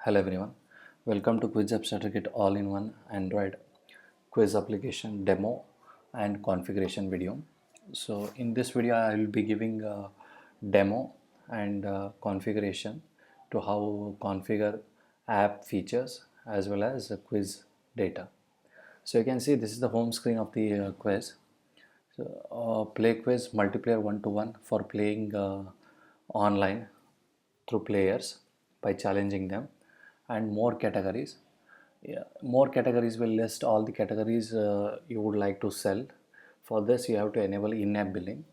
Hello everyone, welcome to Quiz App Certificate all-in-one Android quiz application demo and configuration video. So in this video I will be giving a demo and configuration to how configure app features as well as quiz data. So you can see this is the home screen of the quiz. So, play quiz multiplayer one-to-one for playing online through players by challenging them, and more categories. Yeah, more categories will list all the categories you would like to sell. For this, you have to enable in-app billing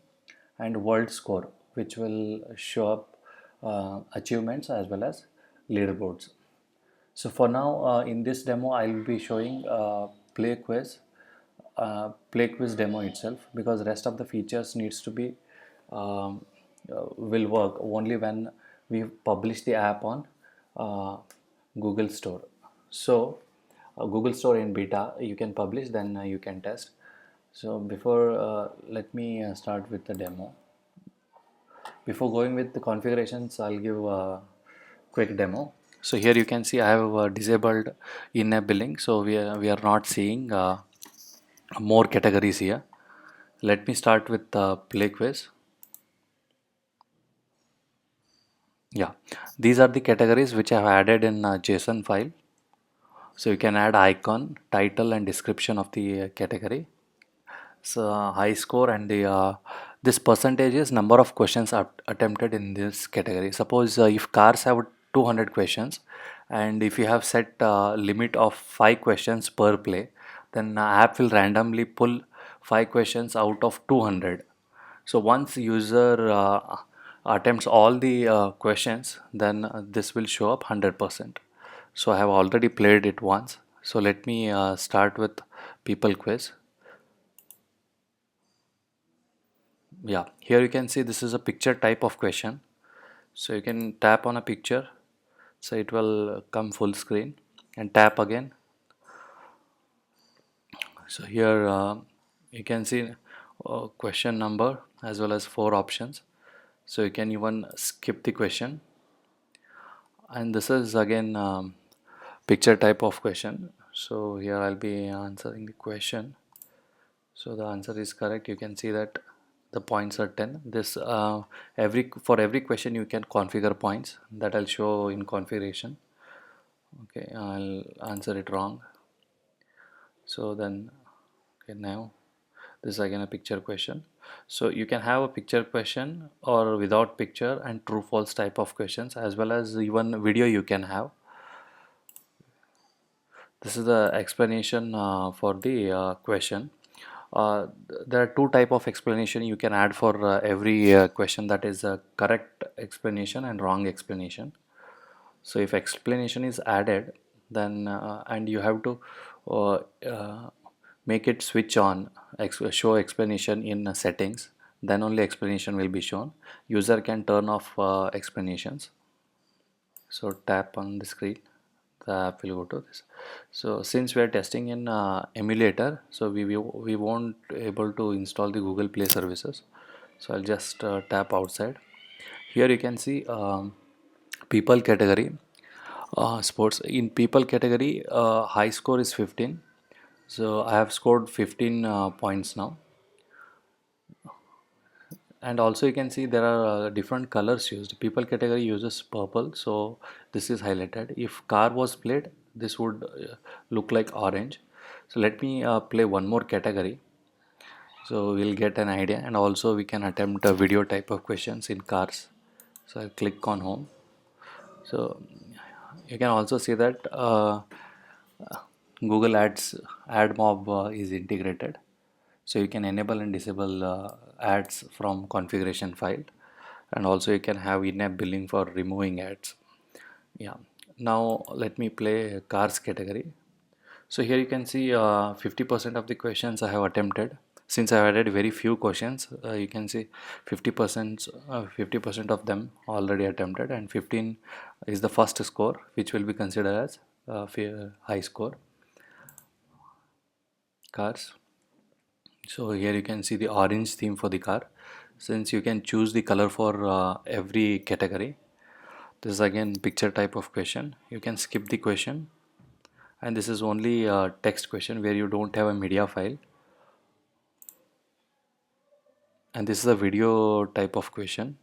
and world score, which will show up achievements as well as leaderboards. So for now, in this demo, I will be showing play quiz demo itself, because rest of the features needs to be will work only when we publish the app on uh, Google Store. So Google Store in beta you can publish, then you can test. So before let me start with the demo. Before going with the configurations, I'll give a quick demo. So here you can see I have disabled in-app billing, so we are not seeing more categories here. Let me start with play quiz. Yeah, these are the categories which I have added in JSON file. So you can add icon, title, and description of the category. So high score, and the this percentage is number of questions attempted in this category. Suppose if cars have 200 questions, and if you have set limit of 5 questions per play, then app will randomly pull 5 questions out of 200. So once user attempts all the questions, then this will show up 100%. So I have already played it once. So let me start with people quiz. Yeah, here you can see this is a picture type of question. So you can tap on a picture, so it will come full screen, and tap again. So here you can see question number as well as 4 options. So you can even skip the question. And this is again picture type of question. So here I'll be answering the question. So the answer is correct. You can see that the points are 10. This every question you can configure points that I'll show in configuration. Okay, I'll answer it wrong. So then, okay, now this is again a picture question. So you can have a picture question or without picture, and true false type of questions, as well as even video you can have. This is the explanation for the question. There are two type of explanation you can add for every question, that is a correct explanation and wrong explanation. So if explanation is added, then and you have to uh, uh, make it switch on show explanation in settings, then only explanation will be shown. User can turn off explanations. So tap on the screen, the app will go to this. So since we are testing in emulator, so we won't able to install the Google Play services. So I'll just tap outside. Here you can see people category, sports. In people category, high score is 15. So I have scored 15 points now. And also you can see there are different colors used. People category uses purple, so this is highlighted. If car was played, this would look like orange. So let me play one more category, so we'll get an idea. And also we can attempt a video type of questions in cars. So I'll click on home. So you can also see that Google Ads ad mob is integrated. So you can enable and disable ads from configuration file, and also you can have in-app billing for removing ads. Yeah, now let me play cars category. So here you can see 50% of the questions I have attempted. Since I have added very few questions, you can see 50% of them already attempted, and 15 is the first score, which will be considered as high score. Cars. So here you can see the orange theme for the car. Since you can choose the color for every category, This is again picture type of question. You can skip the question, and this is only a text question where you don't have a media file. And this is a video type of question.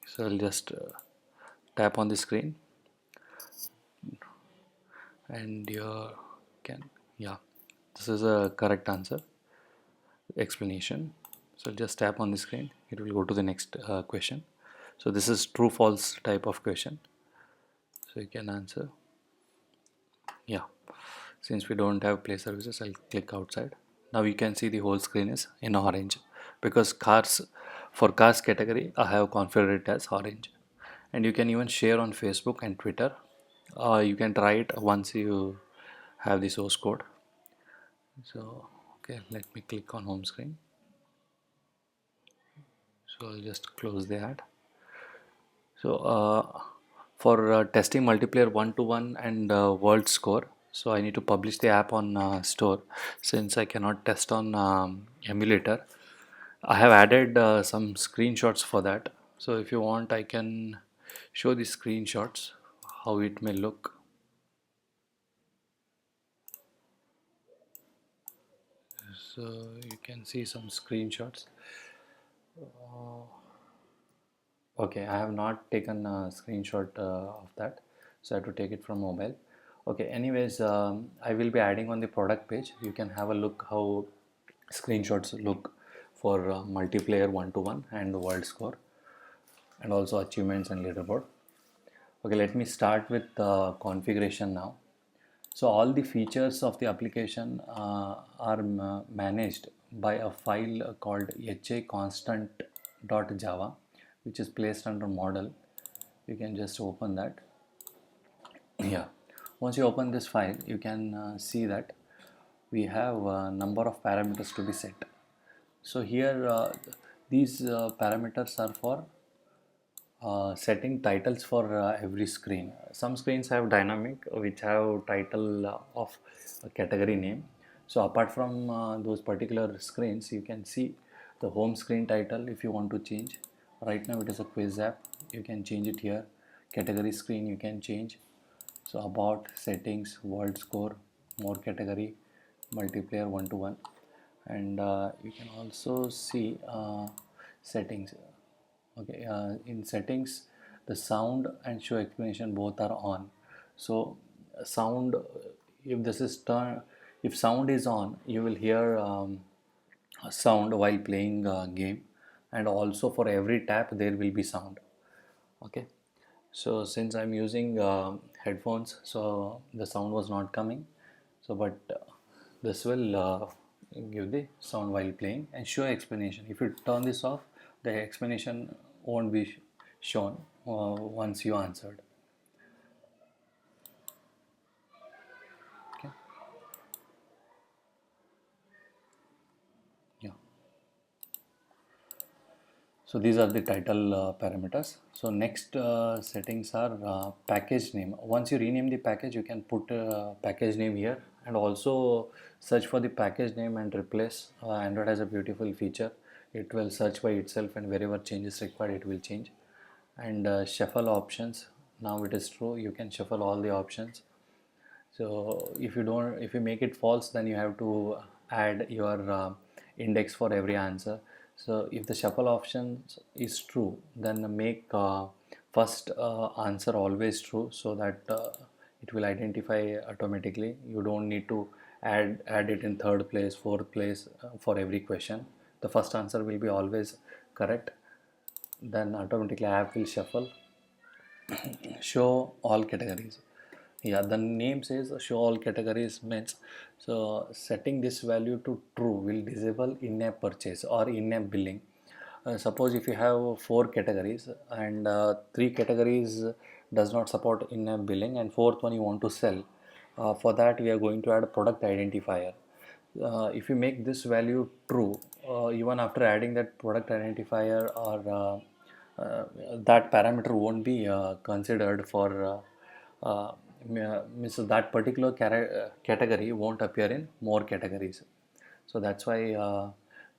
So I'll just tap on the screen, and you can, yeah, this is a correct answer explanation. So just tap on the screen, it will go to the next question. So this is true false type of question, so you can answer. Yeah, since we don't have play services, I'll click outside. Now you can see the whole screen is in orange because cars, for cars category I have configured it as orange. And you can even share on Facebook and Twitter. You can try it once you have the source code. So okay, let me click on home screen. So I'll just close the ad. So for testing multiplayer 1-to-1 and world score, so I need to publish the app on store. Since I cannot test on emulator, I have added some screenshots for that. So if you want, I can show the screenshots how it may look. So you can see some screenshots. Okay, I have not taken a screenshot of that, so I have to take it from mobile. Okay, anyways, I will be adding on the product page. You can have a look how screenshots look for multiplayer 1-to-1 and the world score, and also achievements and leaderboard. Okay, let me start with configuration now. So all the features of the application are managed by a file called haconstant.java, which is placed under model. You can just open that. Yeah, once you open this file, you can see that we have a number of parameters to be set. So here these parameters are for setting titles for every screen. Some screens have dynamic, which have title of a category name. So apart from those particular screens, you can see the home screen title if you want to change. Right now it is a quiz app. You can change it here. Category screen you can change. So about, settings, world score, more category, multiplayer 1-to-1, and you can also see settings. Okay, in settings, the sound and show explanation both are on. So sound, if this is turn, if sound is on, you will hear a sound while playing game, and also for every tap there will be sound. Okay, so since I'm using headphones, so the sound was not coming. So but this will give the sound while playing and show explanation. If you turn this off, the explanation won't be shown once you answered. Okay, yeah. So these are the title parameters. So next settings are package name. Once you rename the package, you can put package name here, and also search for the package name and replace. Android has a beautiful feature. It will search by itself, and wherever changes required, it will change. And shuffle options. Now it is true. You can shuffle all the options. So if you make it false, then you have to add your index for every answer. So if the shuffle option is true, then make first answer always true, so that it will identify automatically. You don't need to add it in third place, fourth place for every question. The first answer will be always correct. Then automatically app will shuffle. Show all categories. Yeah, the name says show all categories means, so setting this value to true will disable in-app purchase or in-app billing. Suppose if you have 4 categories and 3 categories does not support in-app billing, and fourth one you want to sell, for that we are going to add a product identifier. If you make this value true, even after adding that product identifier, or that parameter won't be considered for means that particular category won't appear in more categories. So that's why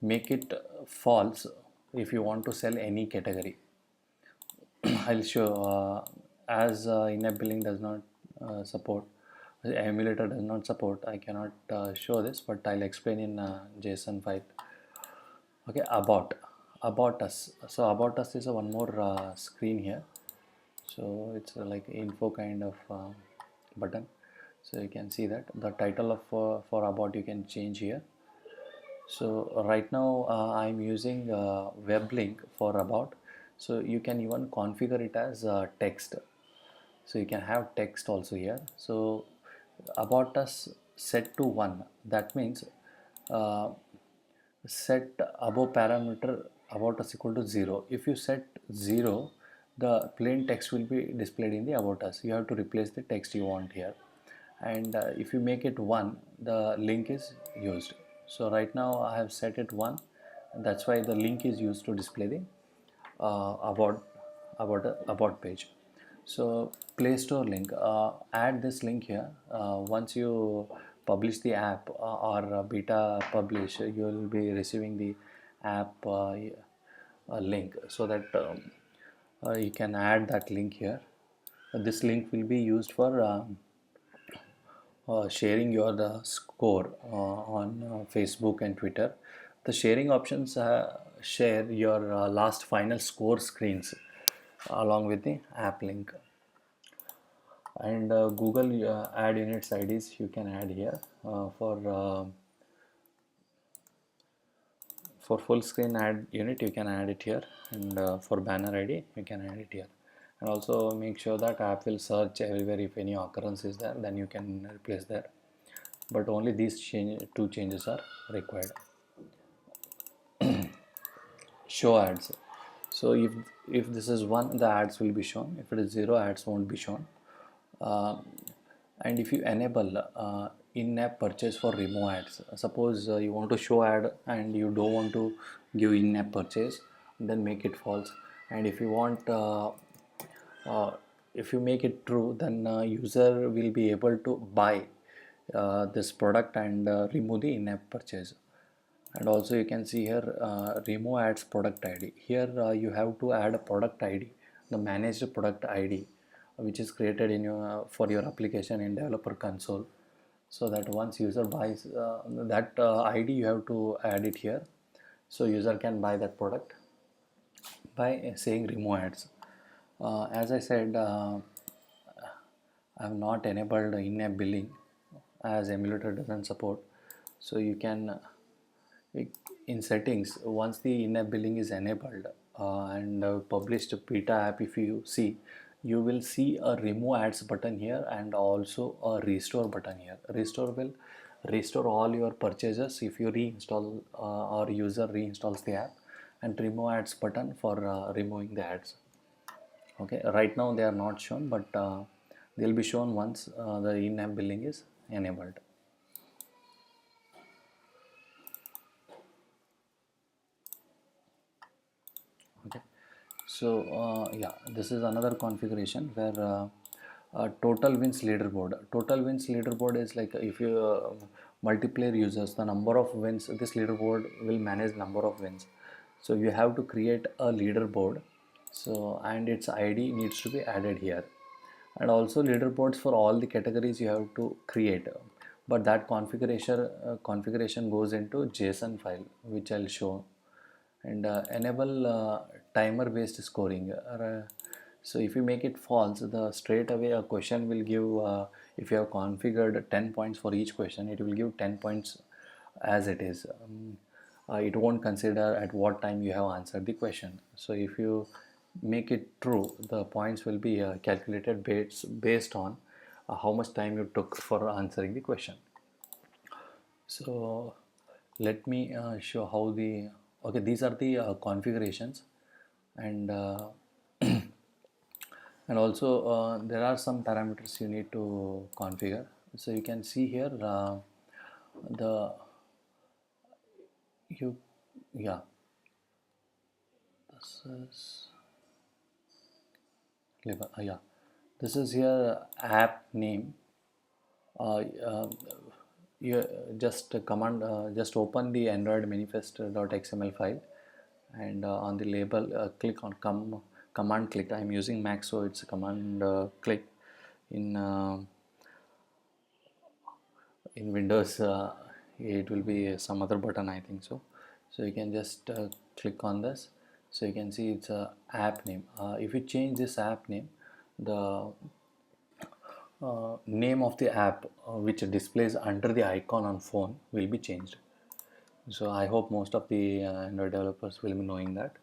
make it false if you want to sell any category. I'll show as in-app billing does not support, the emulator does not support, I cannot show this, but I'll explain in JSON file. Okay, about us. So about us is a one more screen here. So it's like info kind of button. So you can see that the title of for about you can change here. So right now I'm using web link for about. So you can even configure it as text. So you can have text also here. So about us set to 1, that means uh, set above parameter about us equal to 0. If you set 0, the plain text will be displayed in the about us. You have to replace the text you want here. And if you make it 1, the link is used. So right now I have set it 1, and that's why the link is used to display the about page. So Play Store link, add this link here. Once you publish the app or beta publish, you will be receiving the app link, so that you can add that link here. This link will be used for sharing your score on Facebook and Twitter. The sharing options share your last final score screens along with the app link. And Google ad units IDs you can add here for full screen ad unit you can add it here, and for banner ID you can add it here. And also make sure that app will search everywhere. If any occurrence is there, then you can replace there, but only these two changes are required. Show ads. So if this is 1, the ads will be shown. If it is 0, ads won't be shown. uh, and if you enable in-app purchase for remove ads, suppose you want to show ad and you don't want to give in-app purchase, then make it false. And if you want uh, if you make it true, then user will be able to buy this product and remove the in-app purchase. And also you can see here remove ads product ID. Here you have to add a product ID, the managed product ID, which is created in your for your application in developer console, so that once user buys that ID, you have to add it here, so user can buy that product by saying remove ads. As I said, I have not enabled in-app billing as emulator doesn't support. So you can in settings, once the in-app billing is enabled and published beta app, if you see, you will see a remove ads button here and also a restore button here. Restore will restore all your purchases if you reinstall or user reinstalls the app, and remove ads button for removing the ads. Okay, right now they are not shown, but they'll be shown once the in-app billing is enabled. Okay, so yeah, this is another configuration where total wins leaderboard. Total wins leaderboard is like if you multiplayer users, the number of wins, this leaderboard will manage number of wins. So you have to create a leaderboard, so and its ID needs to be added here. And also leaderboards for all the categories you have to create, but that configuration goes into JSON file, which I'll show. And enable timer based scoring. So if you make it false, the straight away a question will give, if you have configured 10 points for each question, it will give 10 points as it is. It won't consider at what time you have answered the question. So if you make it true, the points will be calculated based on how much time you took for answering the question. So let me show how the, okay, these are the configurations. And and also there are some parameters you need to configure. So you can see here the you yeah, this is yeah, this is here app name. uh, uh, you just command just open the android manifest.xml file, and on the label click on command click. I'm using Mac, so it's a command click. In Windows it will be some other button, I think so. So you can just click on this. So you can see it's a app name. If you change this app name, the name of the app which displays under the icon on phone will be changed. So I hope most of the Android developers will be knowing that.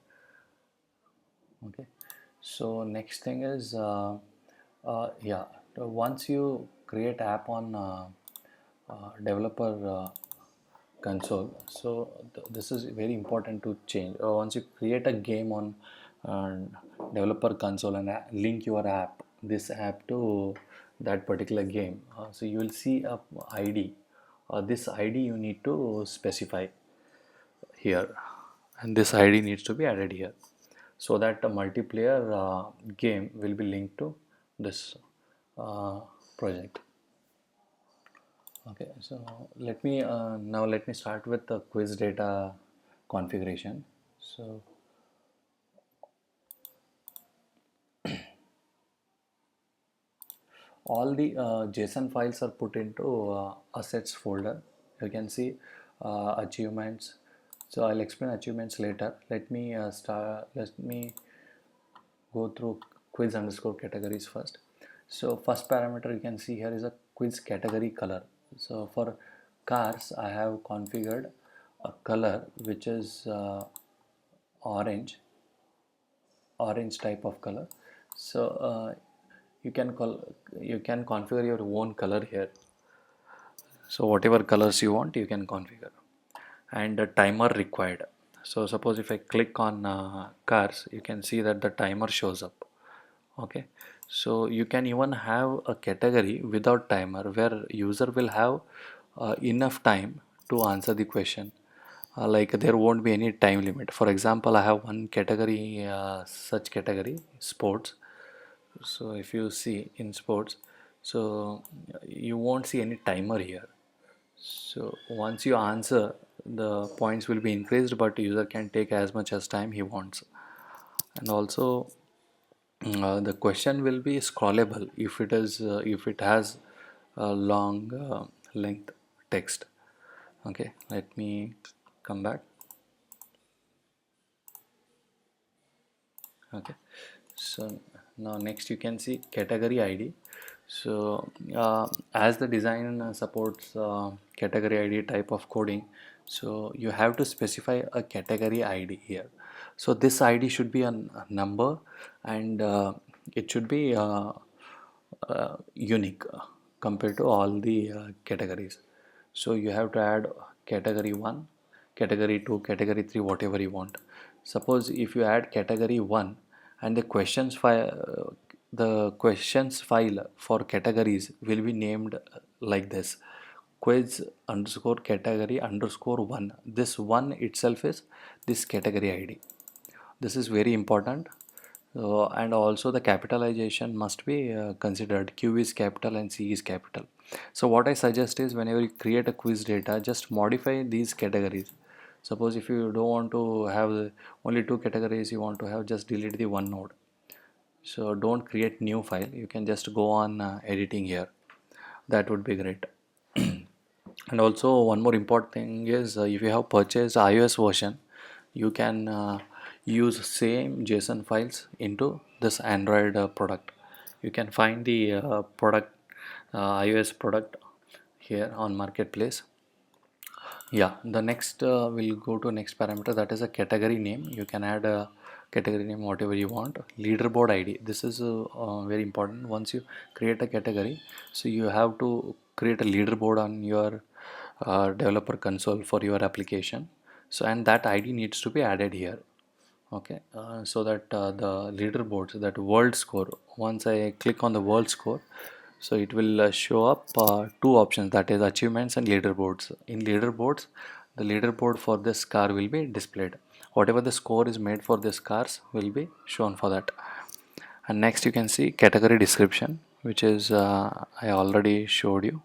Okay, so next thing is yeah, once you create app on developer console, so this is very important to change. Once you create a game on uh, developer console and link your app, this app to that particular game, so you will see a ID. This ID you need to specify here, and this ID needs to be added here, so that a multiplayer game will be linked to this uh, project. Okay, so let me start with the quiz data configuration. So all the JSON files are put into assets folder. You can see achievements. So I'll explain achievements later. Let me go through quiz underscore categories first. So first parameter you can see here is a quiz category color. So for cars I have configured a color which is orange, orange type of color. So you can configure your own color here. So whatever colors you want you can configure, and a timer required. So suppose if I click on cars, you can see that the timer shows up. Okay, so you can even have a category without timer where user will have enough time to answer the question. Like there won't be any time limit. For example, I have one category, such category, sports. So if you see in sports, so you won't see any timer here. So once you answer, the points will be increased, but user can take as much as time he wants. And also the question will be scrollable if it has a long length text. Okay, let me come back. Okay, so now next you can see category ID. So as the design supports category ID type of coding, so you have to specify a category ID here. So this ID should be a number, and it should be unique compared to all the categories. So you have to add category 1, category 2, category 3, whatever you want. Suppose if you add category 1 and the questions file for categories will be named like this: quiz underscore category underscore 1. This 1 itself is this category ID. This is very important. And also the capitalization must be considered. Q is capital and C is capital. So what I suggest is whenever you create a quiz data, just modify these categories. Suppose if you don't want to have only two categories you want to have, just delete the one node. So don't create new file. You can just go on editing here. That would be great. And also one more important thing is if you have purchased iOS version, you can use same JSON files into this Android product. You can find the product iOS product here on marketplace. Yeah, the next we'll go to next parameter, that is a category name. You can add a category name whatever you want. Leaderboard ID, this is very important. Once you create a category, so you have to create a leaderboard on your developer console for your application. So and that ID needs to be added here. Okay, so that the leaderboards, that world score, once I click on the world score, so it will show up two options, that is achievements and leaderboards. In leaderboards, the leaderboard for this car will be displayed. Whatever the score is made for this cars will be shown for that. And next you can see category description, which is I already showed you.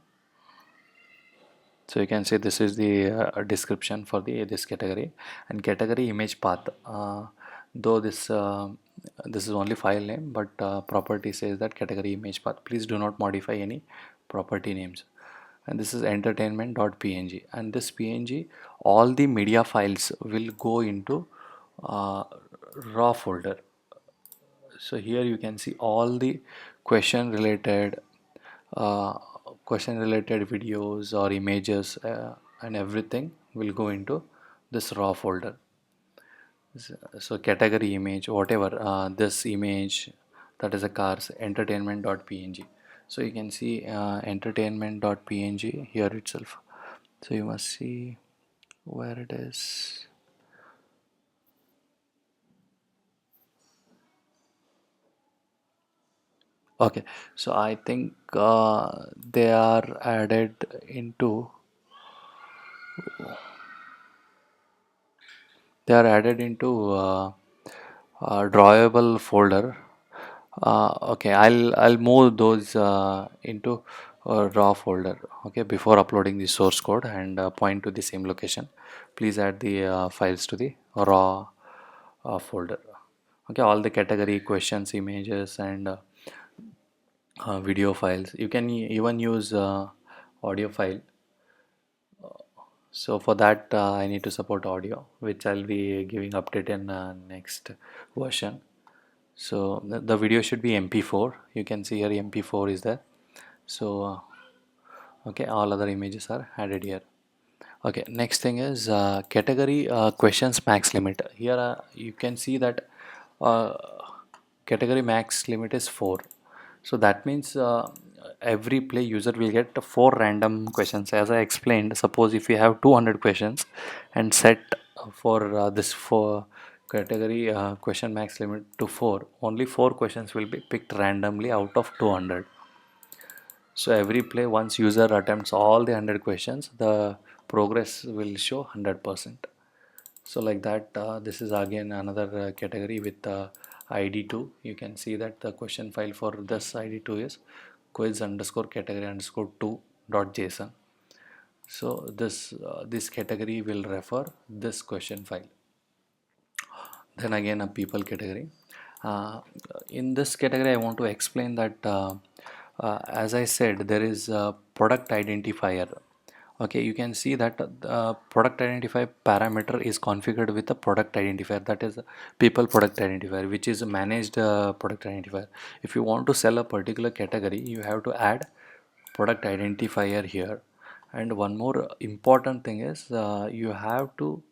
So you can see this is the description for the this category. And category image path, though this is only file name, but property says that category image path, please do not modify any property names. And this is entertainment.png, and this png, all the media files will go into uh, raw folder. So here you can see all the question related uh, videos or images, and everything will go into this raw folder. So category image, whatever, this image, that is a cars entertainment.png. So you can see entertainment.png here itself. So you must see where it is. Okay, so I think they are added into drawable folder. Okay, I'll move those into raw folder. Okay, before uploading the source code and point to the same location, please add the files to the raw folder. Okay, all the category, questions, images, and video files. You can even use audio file. So for that, I need to support audio, which I'll be giving update in next version. So the video should be MP4. You can see here MP4 is there. So okay, all other images are added here. Okay, next thing is category questions max limit. Here you can see that uh, category max limit is 4. So that means every play user will get 4 random questions. As I explained, suppose if you have 200 questions and set for this for category question max limit to 4, only 4 questions will be picked randomly out of 200. So every play, once user attempts all the 100 questions, the progress will show 100%. So like that, this is again another category with ID2. You can see that the question file for this ID2 is quiz underscore category underscore 2 dot JSON. So this category will refer this question file. Then again a people category. In this category I want to explain that as I said, there is a product identifier. Okay, you can see that the product identifier parameter is configured with a product identifier, that is people product identifier, which is a managed product identifier. If you want to sell a particular category, you have to add product identifier here. And one more important thing is you have to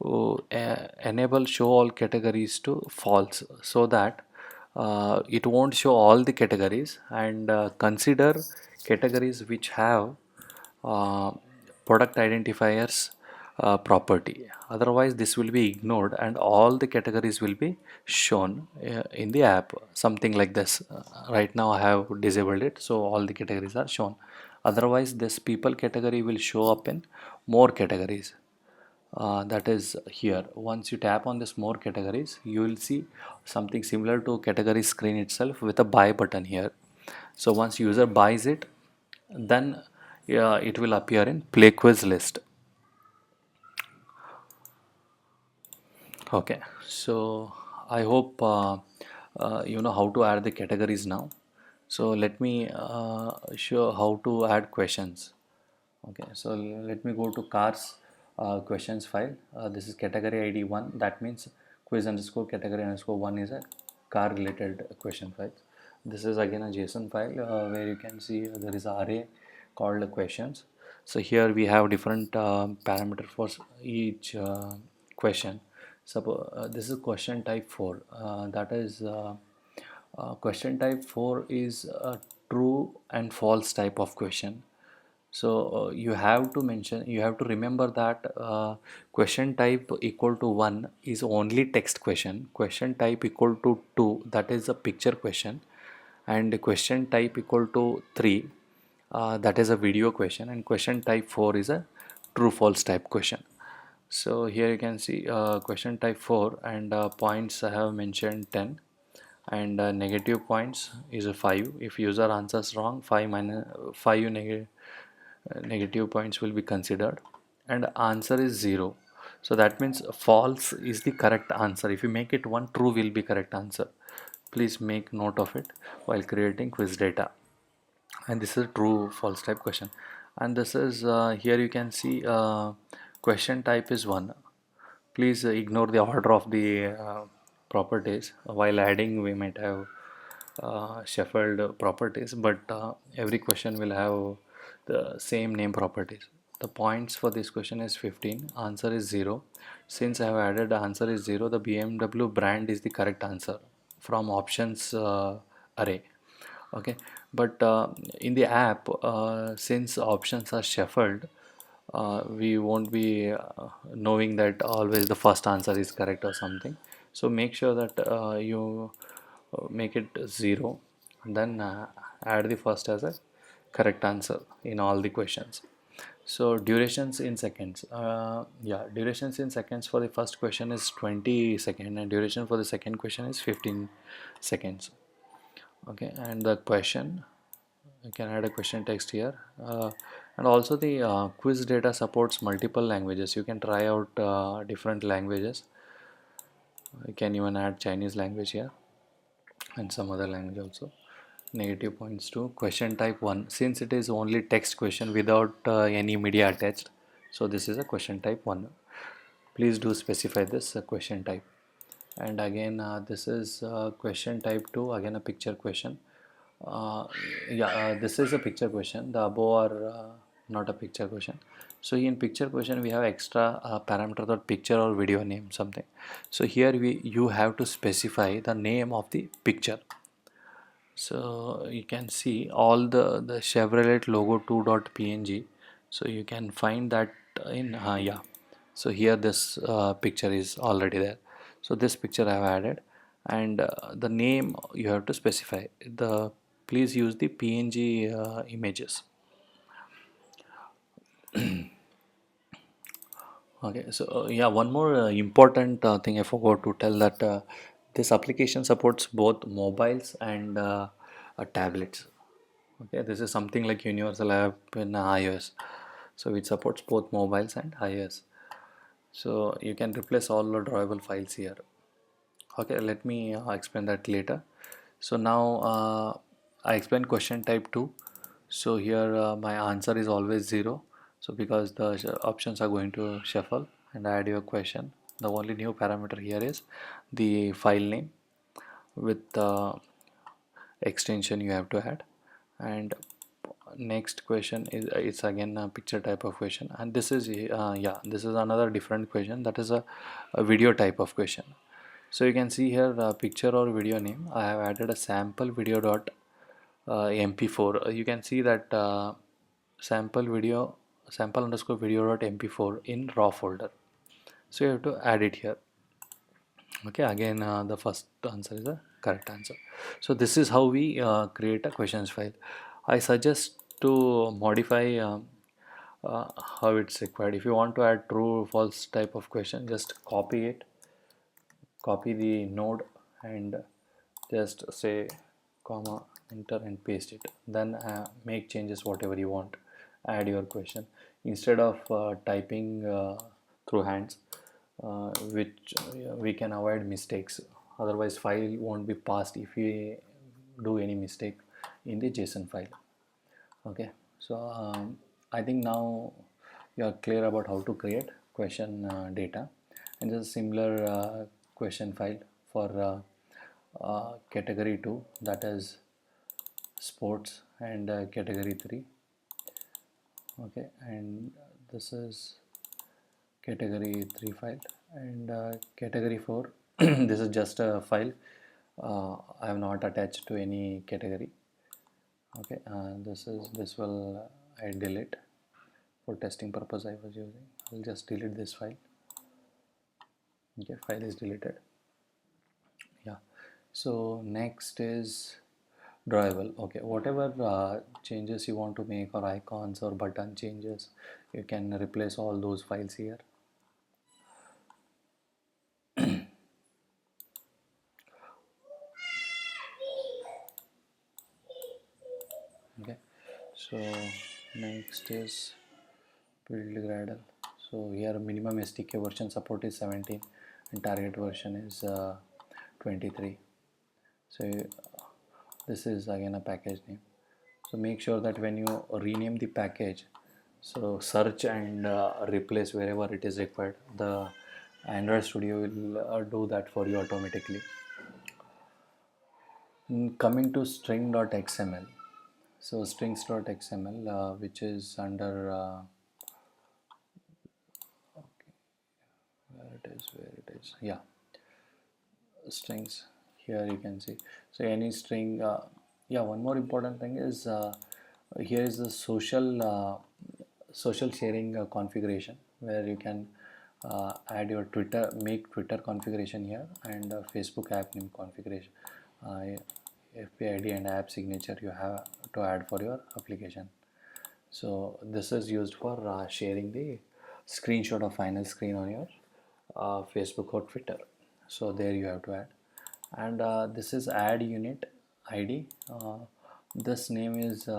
enable show all categories to false, so that it won't show all the categories, and consider categories which have uh, product identifiers property. Otherwise this will be ignored and all the categories will be shown in the app, something like this. Right now I have disabled it, so all the categories are shown. Otherwise this people category will show up in more categories. That is here. Once you tap on this more categories, you will see something similar to category screen itself with a buy button here. So once user buys it, then it will appear in play quiz list. Okay, so I hope you know how to add the categories now. So let me show how to add questions. Okay, so let me go to cars questions file. This is category ID 1. That means quiz underscore category underscore 1 is a car related question file. This is again a JSON file where you can see there is an array called questions. So here we have different parameter for each question. Suppose this is question type 4. That is question type 4 is a true and false type of question. So you have to remember that question type equal to 1 is only text question, question type equal to 2, that is a picture question, and question type equal to 3, that is a video question, and question type 4 is a true false type question. So here you can see question type 4, and points I have mentioned 10, and negative points is a 5. If user answers wrong, 5 minus 5 negative negative points will be considered, and answer is 0. So that means false is the correct answer. If you make it 1, true will be correct answer. Please make note of it while creating quiz data. And this is a true false type question. And this is here you can see question type is 1. Please ignore the order of the properties. While adding we might have shuffled properties, but every question will have the same name properties. The points for this question is 15, answer is 0. Since I have added answer is 0, the BMW brand is the correct answer from options array. Okay, but in the app, since options are shuffled, we won't be knowing that always the first answer is correct or something. So make sure that you make it 0, and then add the first as a correct answer in all the questions. So durations in seconds. Yeah, durations in seconds for the first question is 20 seconds, and duration for the second question is 15 seconds. Okay, and the question, you can add a question text here, and also the quiz data supports multiple languages. You can try out different languages. You can even add Chinese language here and some other language also. Negative points to question type 1, since it is only text question without any media attached, so this is a question type 1. Please do specify this question type. And again this is question type 2, again a picture question. uh, yeah, this is a picture question. The above are not a picture question. So in picture question we have extra parameter that picture or video name something. So here you have to specify the name of the picture. So you can see all the Chevrolet logo 2.png. So you can find that in yeah. So here this picture is already there. So this picture I have added, and the name you have to specify. The Please use the PNG images. Okay, so yeah, one more important thing I forgot to tell, that this application supports both mobiles and tablets. Okay, this is something like universal app in iOS, so it supports both mobiles and iOS. So you can replace all the drawable files here. Okay, let me explain that later. So now I explain question type 2. So here my answer is always 0. So because the options are going to shuffle and add your question, the only new parameter here is the file name with extension you have to add. And next question is it's again a picture type of question, and this is yeah, this is another different question, that is a video type of question. So you can see here picture or video name. I have added a sample video dot mp4. You can see that sample underscore video dot mp4 in raw folder. So you have to add it here. Okay, again the first answer is the correct answer. So this is how we create a questions file. I suggest to modify how it's required. If you want to add true or false type of question, just copy it, copy the node, and just say comma, enter and paste it, then make changes whatever you want, add your question instead of typing through hands, which we can avoid mistakes. Otherwise file won't be passed if we do any mistake in the JSON file. Okay, so I think now you are clear about how to create question data, and just similar question file for category 2, that is sports, and category 3. Okay, and this is category 3 file, and category 4 this is just a file. I have not attached to any category. Okay, this will I delete for testing purpose. I was using, I'll just delete this file. Okay, file is deleted. Yeah, so next is drawable. Okay, whatever changes you want to make, or icons or button changes, you can replace all those files here. Okay, so Next is build Gradle. So here minimum SDK version support is 17 and target version is 23. So this is again a package name. So make sure that when you rename the package, so search and replace wherever it is required. The Android Studio will do that for you automatically. Coming to string.xml. So strings.xml, which is under yeah, strings. Here you can see, so any string, yeah, one more important thing is here is the social sharing configuration, where you can add your Twitter, make Twitter configuration here, and Facebook app name configuration, uh, FB ID and app signature you have to add for your application. So this is used for sharing the screenshot of final screen on your Facebook or Twitter. So there you have to add, and this is add unit ID. This name is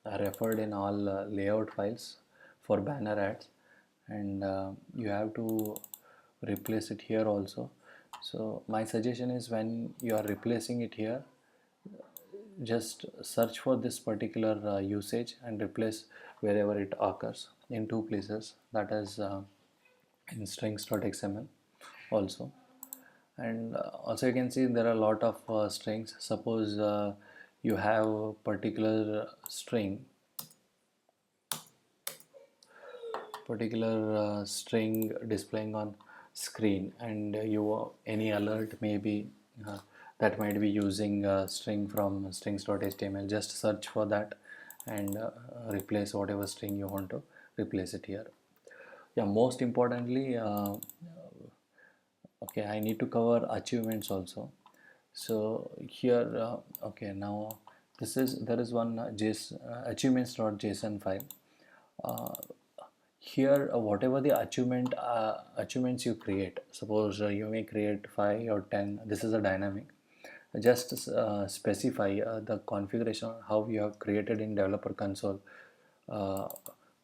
referred in all layout files for banner ads, and you have to replace it here also. So my suggestion is, when you are replacing it here, just search for this particular usage and replace wherever it occurs in two places, that is in strings.xml also. And also you can see there are a lot of strings. Suppose you have a particular string displaying on screen, and you any alert may be that might be using string from strings.html. Just search for that and replace whatever string you want to replace it here. Yeah, most importantly, okay, I need to cover achievements also. So here okay, now this is, there is one achievements.json file. uh, Here whatever the achievements you create, suppose you may create 5 or 10, this is a dynamic. Just specify the configuration how you have created in developer console, uh,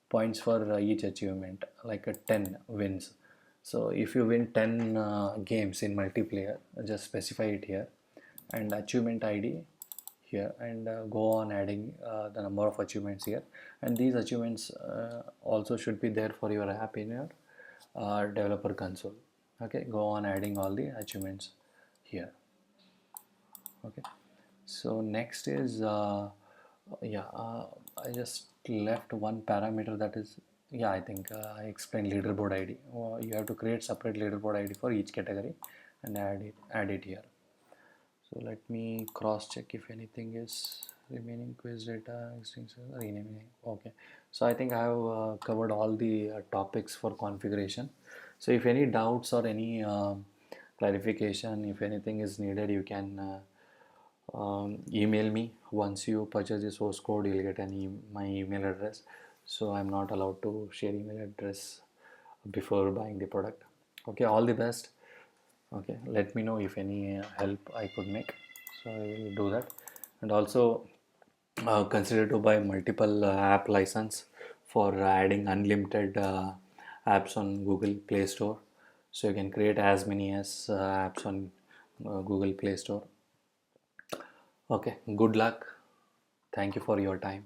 points for each achievement, like a 10 wins. So if you win 10 games in multiplayer, just specify it here, and achievement ID here, and go on adding the number of achievements here. And these achievements also should be there for your app in your developer console. Okay, go on adding all the achievements here. Okay, so next is yeah, I just left one parameter, that is, yeah, I think I explained leaderboard ID. You have to create separate leaderboard ID for each category and add it here. So let me cross check if anything is remaining. Quiz data, extension, renaming. Okay, so I think I have covered all the topics for configuration. So if any doubts or any clarification, if anything is needed, you can email me. Once you purchase the source code, you'll get my email address. So I'm not allowed to share email address before buying the product. Okay, all the best. Okay, let me know if any help I could make, so I will do that. And also consider to buy multiple app license for adding unlimited apps on Google Play Store, so you can create as many as apps on Google Play Store. Okay, good luck. Thank you for your time.